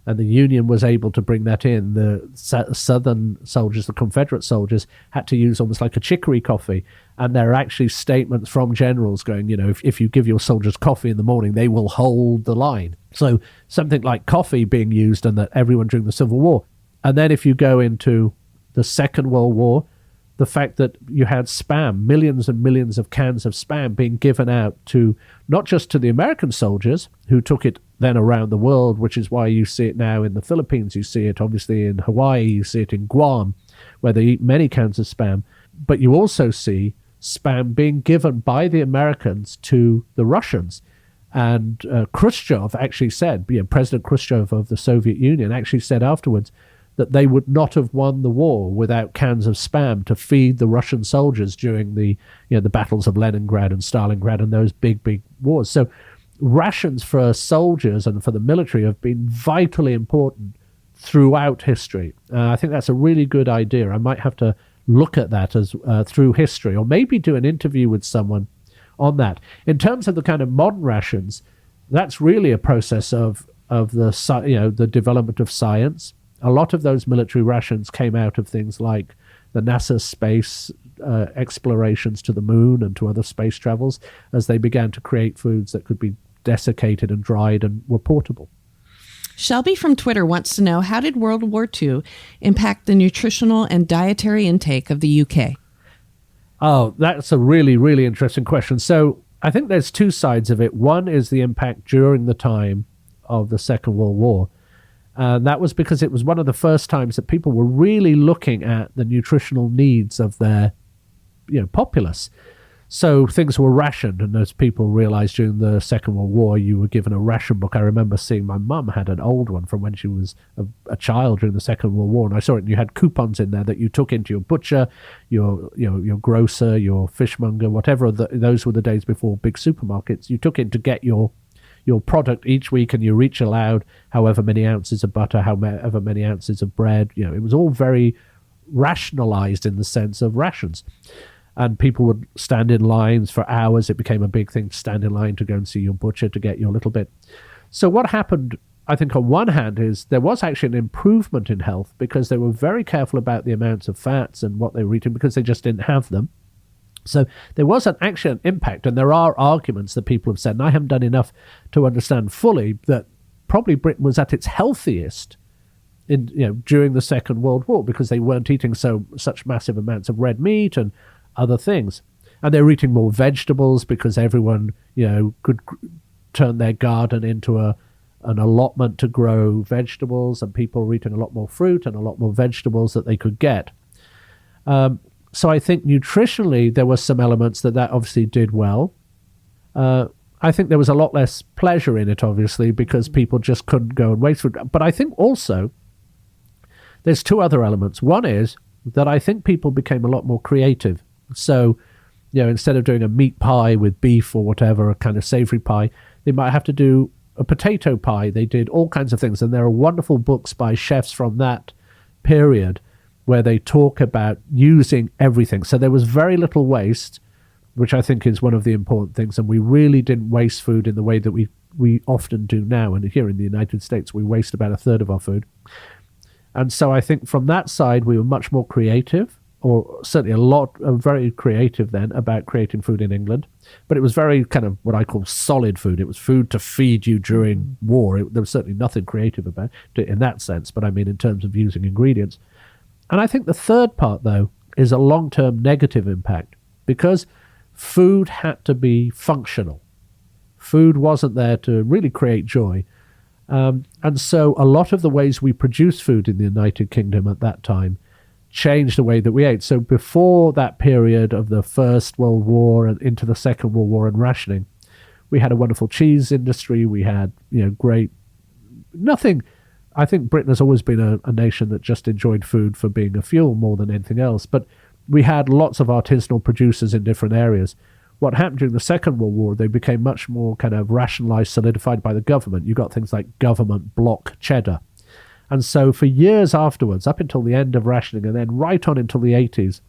And the Union was able to bring that in. The Southern soldiers, the Confederate soldiers, had to use almost like a chicory coffee. And there are actually statements from generals going, if you give your soldiers coffee in the morning, they will hold the line. So something like coffee being used, and that everyone during the Civil War. And then if you go into the Second World War, the fact that you had Spam, millions and millions of cans of Spam being given out to not just to the American soldiers who took it then around the world, which is why you see it now in the Philippines, you see it obviously in Hawaii, you see it in Guam, where they eat many cans of Spam, but you also see Spam being given by the Americans to the Russians. And Khrushchev actually said, President Khrushchev of the Soviet Union actually said afterwards that they would not have won the war without cans of Spam to feed the Russian soldiers during the battles of Leningrad and Stalingrad and those big, big wars. So rations for soldiers and for the military have been vitally important throughout history. I think that's a really good idea. I might have to look at that as through history, or maybe do an interview with someone on that. In terms of the kind of modern rations, that's really a process of the development of science. A lot of those military rations came out of things like the NASA space explorations to the moon and to other space travels, as they began to create foods that could be desiccated and dried and were portable. Shelby from Twitter wants to know, how did World War II impact the nutritional and dietary intake of the UK? Oh, that's a really, really interesting question. So I think there's two sides of it. One is the impact during the time of the Second World War. And that was because it was one of the first times that people were really looking at the nutritional needs of their populace. So things were rationed, and as people realized during the Second World War, you were given a ration book. I remember seeing my mum had an old one from when she was a child during the Second World War, and I saw it, and you had coupons in there that you took into your butcher, your grocer, your fishmonger, whatever. Those were the days before big supermarkets. You took in to get your product each week, and you're each allowed however many ounces of butter, however many ounces of bread. It was all very rationalized in the sense of rations. And people would stand in lines for hours. It became a big thing to stand in line to go and see your butcher to get your little bit. So what happened, I think, on one hand, is there was actually an improvement in health because they were very careful about the amounts of fats and what they were eating because they just didn't have them. So there was actually an impact, and there are arguments that people have said, and I haven't done enough to understand fully, that probably Britain was at its healthiest during the Second World War because they weren't eating such massive amounts of red meat and other things. And they were eating more vegetables because everyone, could turn their garden into an allotment to grow vegetables, and people were eating a lot more fruit and a lot more vegetables that they could get. So I think nutritionally, there were some elements that obviously did well. I think there was a lot less pleasure in it, obviously, because people just couldn't go and waste food. But I think also there's two other elements. One is that I think people became a lot more creative. So, instead of doing a meat pie with beef or whatever, a kind of savory pie, they might have to do a potato pie. They did all kinds of things. And there are wonderful books by chefs from that period where they talk about using everything. So there was very little waste, which I think is one of the important things. And we really didn't waste food in the way that we often do now. And here in the United States, we waste about a third of our food. And so I think from that side, we were much more creative, or certainly very creative then about creating food in England. But it was very kind of what I call solid food. It was food to feed you during war. There was certainly nothing creative about it in that sense, but I mean in terms of using ingredients. And I think the third part, though, is a long-term negative impact, because food had to be functional. Food wasn't there to really create joy. And so a lot of the ways we produce food in the United Kingdom at that time changed the way that we ate. So before that period of the First World War and into the Second World War and rationing, we had a wonderful cheese industry. We had, great, nothing. I think Britain has always been a nation that just enjoyed food for being a fuel more than anything else. But we had lots of artisanal producers in different areas. what happened during the Second World War, they became much more kind of rationalized, solidified by the government. You got things like government block cheddar. And so for years afterwards, up until the end of rationing and then right on until the 80s,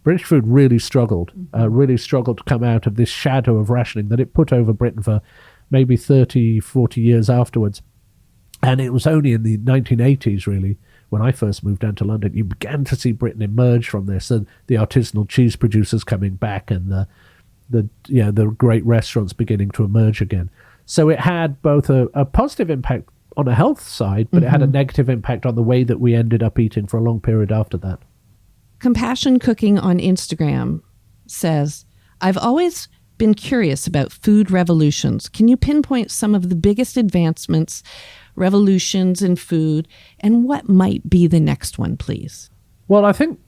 British food really struggled to come out of this shadow of rationing that it put over Britain for maybe 30, 40 years afterwards. And it was only in the 1980s, really, when I first moved down to London, you began to see Britain emerge from this, and the artisanal cheese producers coming back and the great restaurants beginning to emerge again. So it had both a positive impact on a health side, but it had a negative impact on the way that we ended up eating for a long period after that. Compassion Cooking on Instagram says, I've always been curious about food revolutions. Can you pinpoint some of the biggest advancements, revolutions in food, and what might be the next one, please? Well, I think,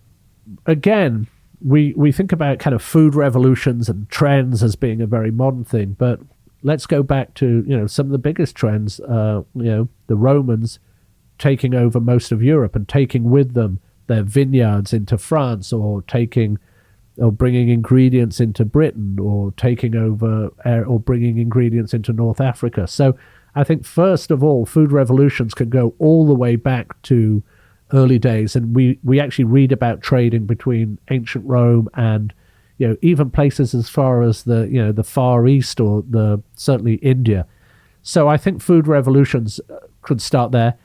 again, we think about kind of food revolutions and trends as being a very modern thing, but let's go back to, some of the biggest trends, the Romans taking over most of Europe and taking with them their vineyards into France, or bringing ingredients into Britain, or taking over or bringing ingredients into North Africa. So I think, first of all, food revolutions can go all the way back to early days. And we actually read about trading between ancient Rome and, even places as far as the Far East, or certainly India. So I think food revolutions could start there.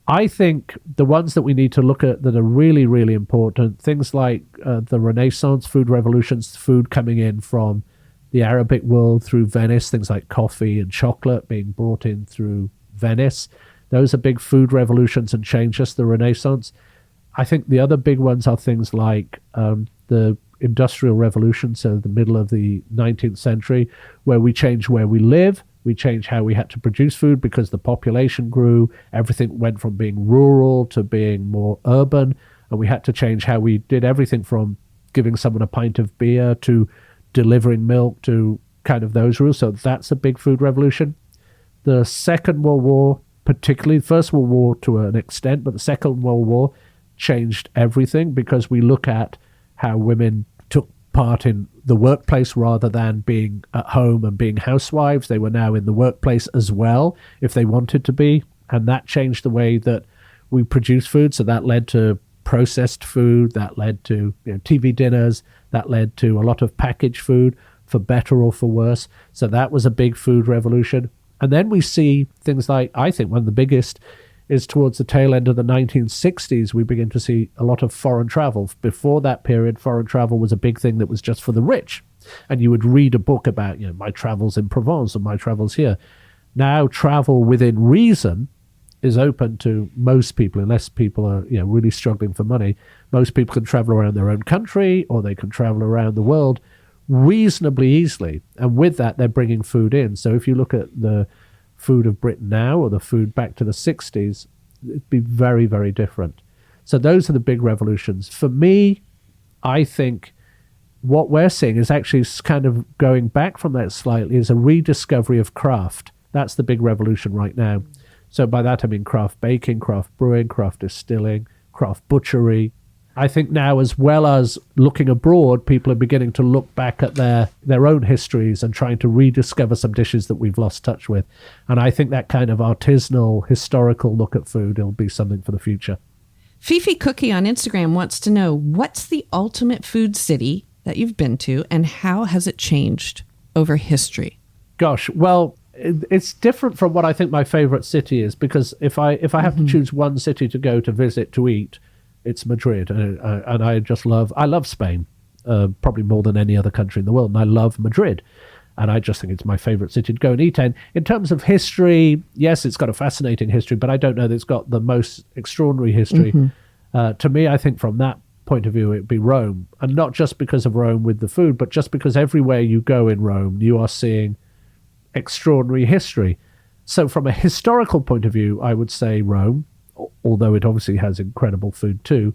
I think the ones that we need to look at that are really, really important, things like the Renaissance food revolutions, food coming in from the Arabic world through Venice, things like coffee and chocolate being brought in through Venice. Those are big food revolutions and changes, the Renaissance. I think the other big ones are things like the Industrial Revolution, so the middle of the 19th century, where we changed where we live. We changed how we had to produce food because the population grew. Everything went from being rural to being more urban. And we had to change how we did everything, from giving someone a pint of beer to delivering milk to kind of those rules. So that's a big food revolution. The Second World War, particularly the First World War to an extent, but the Second World War changed everything, because we look at how women took part in the workplace rather than being at home and being housewives. They were now in the workplace as well, if they wanted to be. And that changed the way that we produce food. So that led to processed food, that led to TV dinners, that led to a lot of packaged food, for better or for worse. So that was a big food revolution. And then we see things like, I think one of the biggest is towards the tail end of the 1960s, we begin to see a lot of foreign travel. Before that period, foreign travel was a big thing that was just for the rich. And you would read a book about, my travels in Provence or my travels here. Now, travel within reason is open to most people, unless people are really struggling for money. Most people can travel around their own country, or they can travel around the world reasonably easily. And with that, they're bringing food in. So if you look at the food of Britain now, or the food back to the 60s, it'd be very, very different. So those are the big revolutions. For me, I think what we're seeing is actually kind of going back from that slightly, is a rediscovery of craft. That's the big revolution right now. So by that I mean craft baking, craft brewing, craft distilling, craft butchery. I think now, as well as looking abroad, people are beginning to look back at their own histories and trying to rediscover some dishes that we've lost touch with. And I think that kind of artisanal, historical look at food will be something for the future. Fifi Cookie on Instagram wants to know, what's the ultimate food city that you've been to, and how has it changed over history? Gosh, well, it's different from what I think my favorite city is, because if I have to choose one city to go to visit, to eat, it's Madrid. And I love Spain, probably more than any other country in the world. And I love Madrid. And I just think it's my favorite city to go and eat in. In terms of history, yes, it's got a fascinating history, but I don't know that it's got the most extraordinary history. To me, I think from that point of view, it'd be Rome. And not just because of Rome with the food, but just because everywhere you go in Rome, you are seeing extraordinary history. So from a historical point of view, I would say Rome, although it obviously has incredible food too.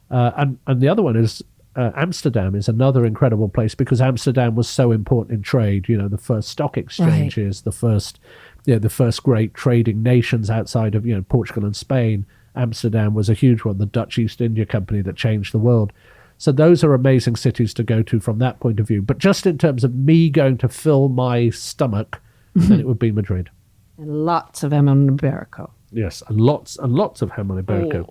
And the other one is Amsterdam is another incredible place, because Amsterdam was so important in trade. The first stock exchanges, right. the first great trading nations outside of Portugal and Spain. Amsterdam was a huge one, the Dutch East India Company that changed the world. So those are amazing cities to go to from that point of view. But just in terms of me going to fill my stomach, then it would be Madrid. And lots of Hamburger. Yes, and lots of Hamburger.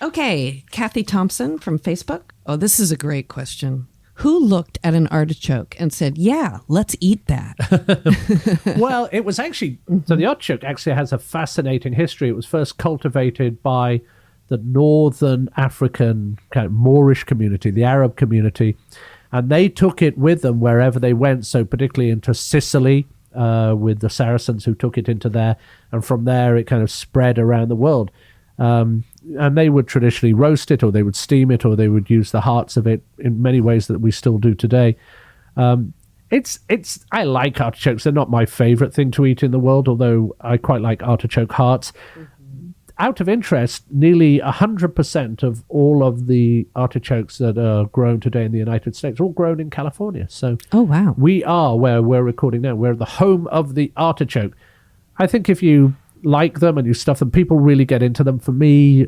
Okay, Kathy Thompson from Facebook. Oh, this is a great question. Who looked at an artichoke and said, yeah, let's eat that? Well, it was actually, so the artichoke actually has a fascinating history. It was first cultivated by the northern African kind of Moorish community, the Arab community, and they took it with them wherever they went, so particularly into Sicily with the Saracens who took it into there, and from there it kind of spread around the world. And they would traditionally roast it, or they would steam it, or they would use the hearts of it in many ways that we still do today. I like artichokes. They're not my favorite thing to eat in the world, although I quite like artichoke hearts. Out of interest, nearly 100% of all of the artichokes that are grown today in the United States are all grown in California. So Oh, wow. we are where we're recording now. We're the home of the artichoke. I think if you like them and you stuff them, people really get into them. For me,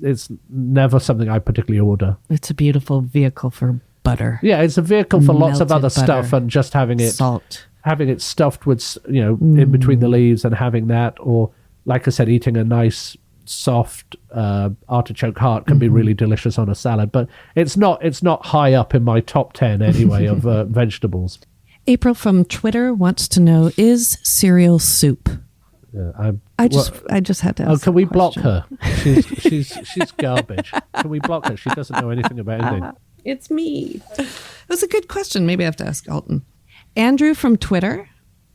it's never something I particularly order. It's a beautiful vehicle for butter. Yeah, it's a vehicle for lots of Melted other stuff, butter. and just having it Salt. stuffed with, in between the leaves and having that, or like I said, eating a nice soft artichoke heart can be really delicious on a salad. But it's not high up in my top 10 anyway of vegetables. April from Twitter wants to know, is cereal soup? I just had to ask. Oh, can we block question. her? She's garbage. Can we block her? She doesn't know anything about anything. It's me. It was a good question. Maybe I have to ask Alton. Andrew from Twitter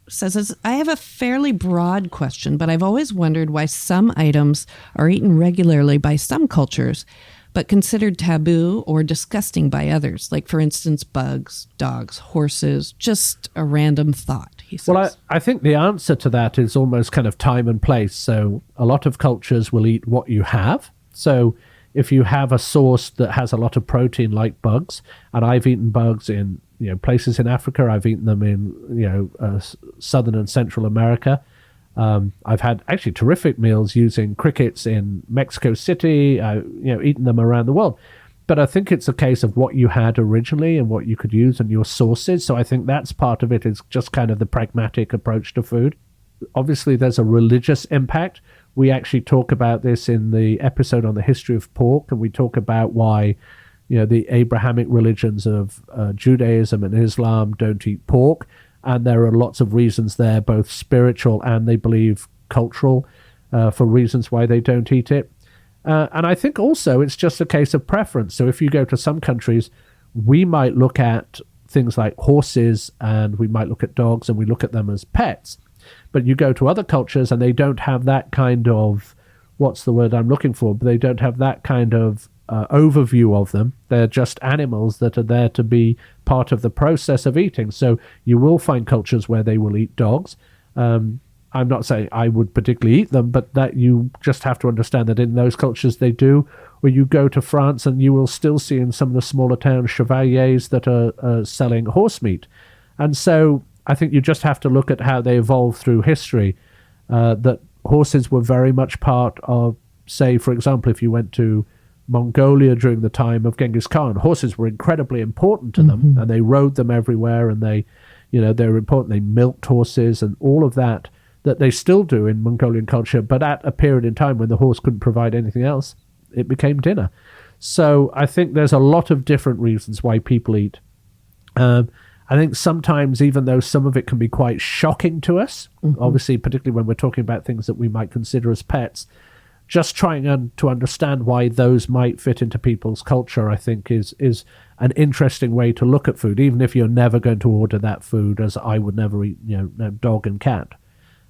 says, I have a fairly broad question, but I've always wondered why some items are eaten regularly by some cultures, but considered taboo or disgusting by others. Like, for instance, bugs, dogs, horses, just a random thought, he says. Well, I think the answer to that is almost kind of time and place. So a lot of cultures will eat what you have. So if you have a source that has a lot of protein like bugs, and I've eaten bugs in places in Africa, I've eaten them in southern and Central America. I've had actually terrific meals using crickets in Mexico City. Eaten them around the world. But I think it's a case of what you had originally and what you could use and your sources. So I think that's part of it, is just kind of the pragmatic approach to food. Obviously, there's a religious impact. We actually talk about this in the episode on the history of pork, and we talk about why the Abrahamic religions of Judaism and Islam don't eat pork. And there are lots of reasons there, both spiritual and, they believe, cultural, for reasons why they don't eat it. And I think also it's just a case of preference. So if you go to some countries, we might look at things like horses and we might look at dogs and we look at them as pets. But you go to other cultures and they don't have that kind of, what's the word I'm looking for? But they don't have that kind of overview of them. They're just animals that are there to be part of the process of eating. So you will find cultures where they will eat dogs. I'm not saying I would particularly eat them, but that you just have to understand that in those cultures they do. Or you go to France and you will still see in some of the smaller towns chevaliers that are selling horse meat. And so I think you just have to look at how they evolved through history, that horses were very much part of, say, for example, if you went to Mongolia during the time of Genghis Khan, horses were incredibly important to them, and they rode them everywhere, and they were important. They milked horses and all of that they still do in Mongolian culture, but at a period in time when the horse couldn't provide anything else, it became dinner. So I think there's a lot of different reasons why people eat. I think sometimes, even though some of it can be quite shocking to us, obviously, particularly when we're talking about things that we might consider as pets, just trying to understand why those might fit into people's culture, I think, is an interesting way to look at food, even if you're never going to order that food, as I would never eat, dog and cat.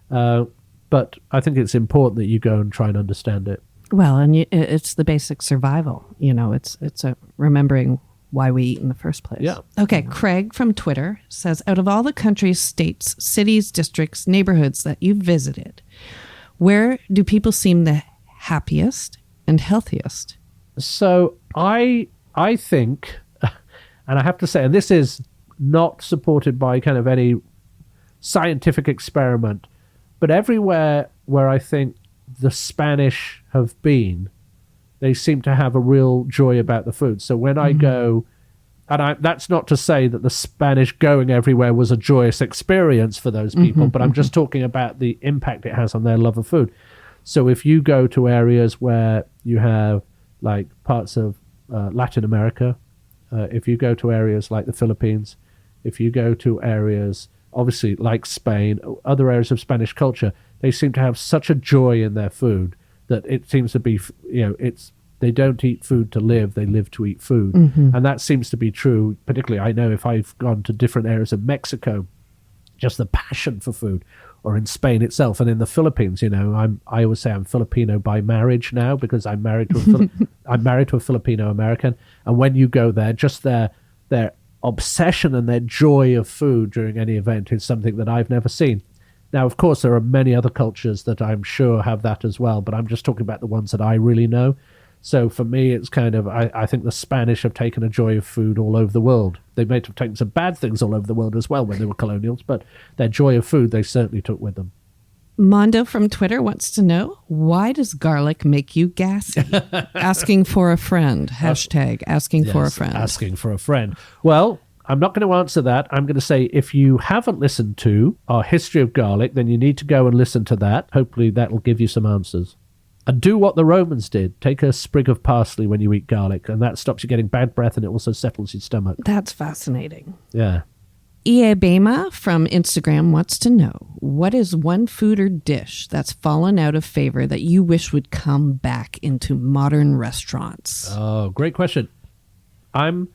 But I think it's important that you go and try and understand it. Well, and it's the basic survival. It's a remembering why we eat in the first place. Yeah. Okay, Craig from Twitter says, out of all the countries, states, cities, districts, neighborhoods that you've visited, where do people seem the happiest and healthiest? So I think, and I have to say, and this is not supported by kind of any scientific experiment, but everywhere where I think the Spanish have been, they seem to have a real joy about the food. So when I go, and that's not to say that the Spanish going everywhere was a joyous experience for those people, but I'm just talking about the impact it has on their love of food. So if you go to areas where you have like parts of Latin America, if you go to areas like the Philippines, if you go to areas obviously like Spain, other areas of Spanish culture, they seem to have such a joy in their food that it seems to be, they don't eat food to live, they live to eat food. And that seems to be true, particularly I know if I've gone to different areas of Mexico, just the passion for food, or in Spain itself, and in the Philippines, I always say I'm Filipino by marriage now because I'm married to I'm married to a Filipino American, and when you go there, just their obsession and their joy of food during any event is something that I've never seen. Now, of course, there are many other cultures that I'm sure have that as well, but I'm just talking about the ones that I really know. So for me, it's kind of, I think the Spanish have taken a joy of food all over the world. They may have taken some bad things all over the world as well when they were colonials, but their joy of food they certainly took with them. Mondo from Twitter wants to know, why does garlic make you gassy? Asking for a friend. Hashtag asking for a friend. Asking for a friend. Well, I'm not going to answer that. I'm going to say if you haven't listened to our history of garlic, then you need to go and listen to that. Hopefully that will give you some answers. And do what the Romans did. Take a sprig of parsley when you eat garlic, and that stops you getting bad breath, and it also settles your stomach. That's fascinating. Yeah. Iebema from Instagram wants to know, what is one food or dish that's fallen out of favor that you wish would come back into modern restaurants? Oh, great question. I'm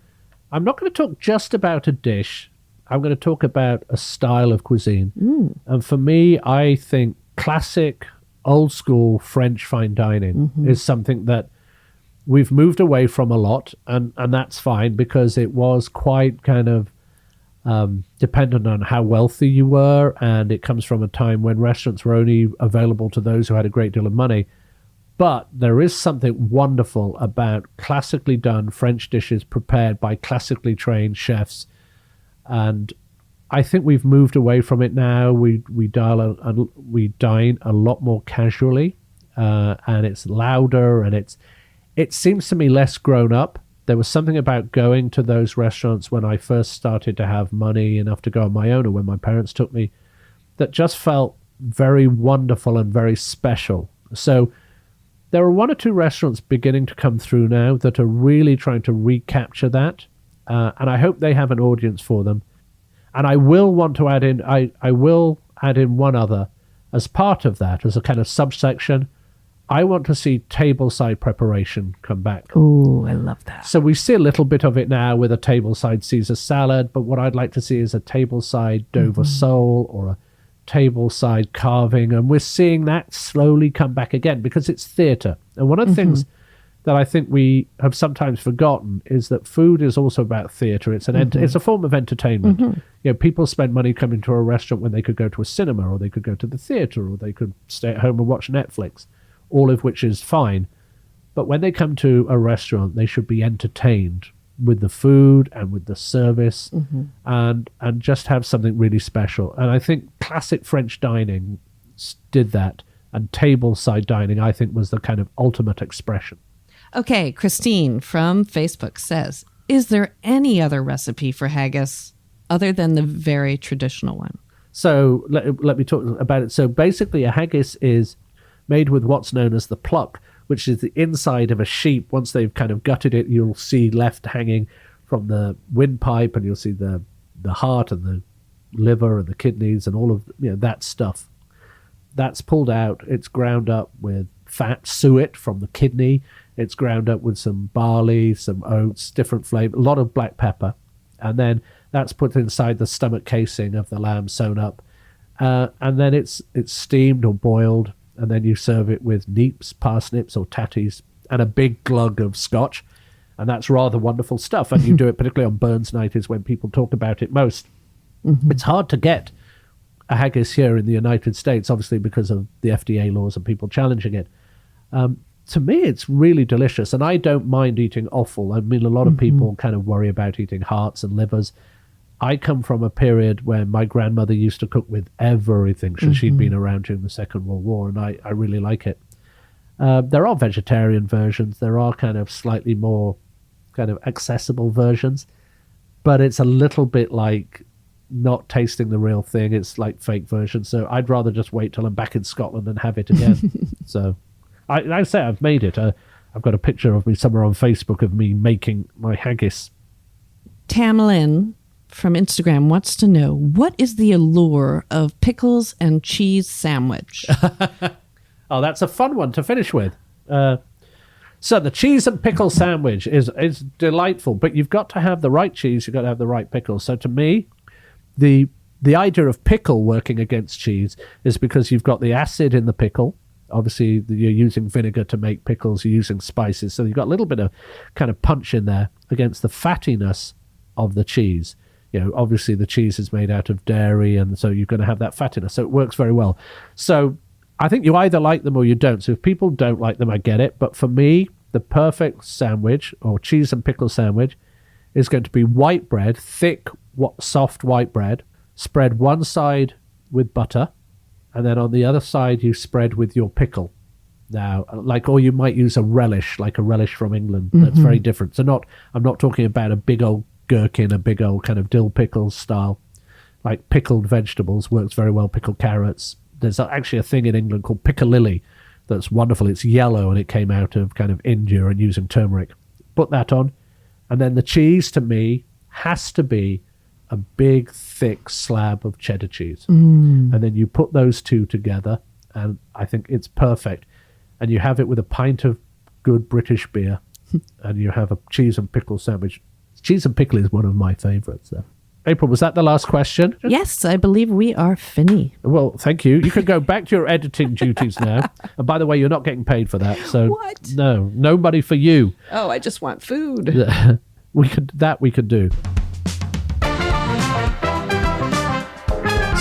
not going to talk just about a dish. I'm going to talk about a style of cuisine. And for me, I think classic old school French fine dining is something that we've moved away from a lot, and that's fine because it was quite kind of dependent on how wealthy you were, and it comes from a time when restaurants were only available to those who had a great deal of money. But there is something wonderful about classically done French dishes prepared by classically trained chefs, and I think we've moved away from it now. We dine a lot more casually, and it's louder, and it seems to me less grown up. There was something about going to those restaurants when I first started to have money enough to go on my own, or when my parents took me, that just felt very wonderful and very special. So there are one or two restaurants beginning to come through now that are really trying to recapture that, and I hope they have an audience for them. And I will want to add in, I will add in one other as part of that, as a kind of subsection. I want to see tableside preparation come back. Oh, I love that. So we see a little bit of it now with a tableside Caesar salad, but what I'd like to see is a tableside Dover sole or a tableside carving, and we're seeing that slowly come back again because it's theatre. And one of the things that I think we have sometimes forgotten is that food is also about theatre. It's it's a form of entertainment. People spend money coming to a restaurant when they could go to a cinema, or they could go to the theatre, or they could stay at home and watch Netflix, all of which is fine. But when they come to a restaurant, they should be entertained with the food and with the service, and just have something really special. And I think classic French dining did that, and tableside dining, I think, was the kind of ultimate expression. Okay, Christine from Facebook says, is there any other recipe for haggis other than the very traditional one? So let me talk about it. So basically a haggis is made with what's known as the pluck, which is the inside of a sheep. Once they've kind of gutted it, you'll see left hanging from the windpipe, and you'll see the heart and the liver and the kidneys and all of that stuff. That's pulled out. It's ground up with fat suet from the kidney. It's ground up with some barley, some oats, different flavor, a lot of black pepper. And then that's put inside the stomach casing of the lamb, sewn up. And then it's steamed or boiled. And then you serve it with neeps, parsnips, or tatties, and a big glug of scotch. And that's rather wonderful stuff. And you do it particularly on Burns Night is when people talk about it most. It's hard to get a haggis here in the United States, obviously because of the FDA laws and people challenging it. To me, it's really delicious, and I don't mind eating offal. I mean, a lot of people kind of worry about eating hearts and livers. I come from a period when my grandmother used to cook with everything. She'd been around during the Second World War, and I really like it. There are vegetarian versions. There are kind of slightly more kind of accessible versions, but it's a little bit like not tasting the real thing. It's like fake version. So I'd rather just wait till I'm back in Scotland and have it again. So I say I've made it. I've got a picture of me somewhere on Facebook of me making my haggis. Tamlin from Instagram wants to know, what is the allure of pickles and cheese sandwich? Oh, that's a fun one to finish with. So the cheese and pickle sandwich is delightful, but you've got to have the right cheese, you've got to have the right pickle. So to me, the idea of pickle working against cheese is because you've got the acid in the pickle. Obviously, you're using vinegar to make pickles, you're using spices, so you've got a little bit of kind of punch in there against the fattiness of the cheese. You know, obviously the cheese is made out of dairy, and so you're going to have that fattiness, so it works very well. So I think you either like them or you don't. So if people don't like them, I get it. But for me, the perfect sandwich or cheese and pickle sandwich is going to be white bread, thick, soft white bread, spread one side with butter, and then on the other side you spread with your pickle. Now, or you might use a relish, like a relish from England. That's very different. So I'm not talking about a big old gherkin, a big old kind of dill pickle style. Like pickled vegetables works very well, pickled carrots. There's actually a thing in England called piccalilli that's wonderful. It's yellow and it came out of kind of India and using turmeric. Put that on. And then the cheese, to me, has to be a big, thick slab of cheddar cheese. And then you put those two together, and I think it's perfect. And you have it with a pint of good British beer, and you have a cheese and pickle sandwich. Cheese and pickle is one of my favourites, though. April, was that the last question? Yes, I believe we are finished. Well, thank you. You can go back to your editing duties now. And by the way, you're not getting paid for that. So What? No money for you. Oh, I just want food. we could do.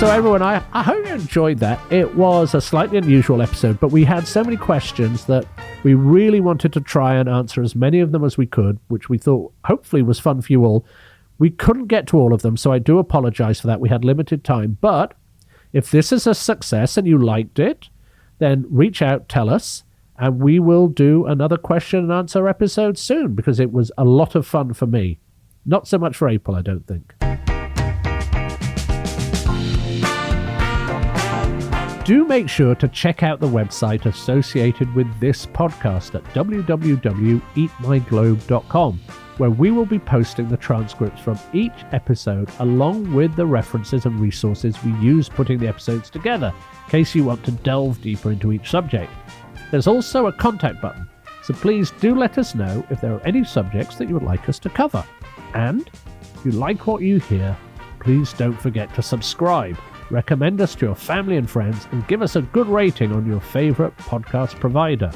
So everyone, I hope you enjoyed that. It was a slightly unusual episode, but we had so many questions that we really wanted to try and answer as many of them as we could, which we thought hopefully was fun for you all. We couldn't get to all of them, so I do apologize for that. We had limited time. But if this is a success and you liked it, then reach out, tell us, and we will do another question and answer episode soon, because it was a lot of fun for me. Not so much for April, I don't think. Do make sure to check out the website associated with this podcast at www.eatmyglobe.com, where we will be posting the transcripts from each episode along with the references and resources we use putting the episodes together, in case you want to delve deeper into each subject. There's also a contact button, so please do let us know if there are any subjects that you would like us to cover. And if you like what you hear, please don't forget to subscribe, recommend us to your family and friends, and give us a good rating on your favourite podcast provider.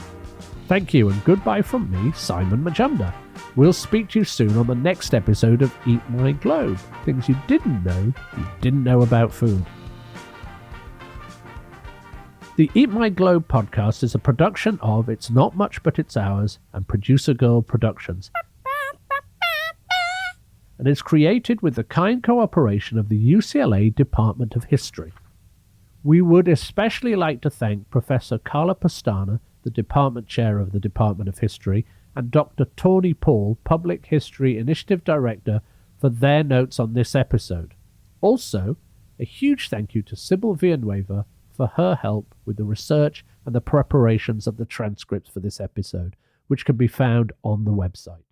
Thank you, and goodbye from me, Simon Majumdar. We'll speak to you soon on the next episode of Eat My Globe. Things you didn't know about food. The Eat My Globe podcast is a production of It's Not Much But It's Ours and Producer Girl Productions, and is created with the kind cooperation of the UCLA Department of History. We would especially like to thank Professor Carla Pastana, the Department Chair of the Department of History, and Dr. Tawny Paul, Public History Initiative Director, for their notes on this episode. Also, a huge thank you to Sybil Villanueva for her help with the research and the preparations of the transcripts for this episode, which can be found on the website.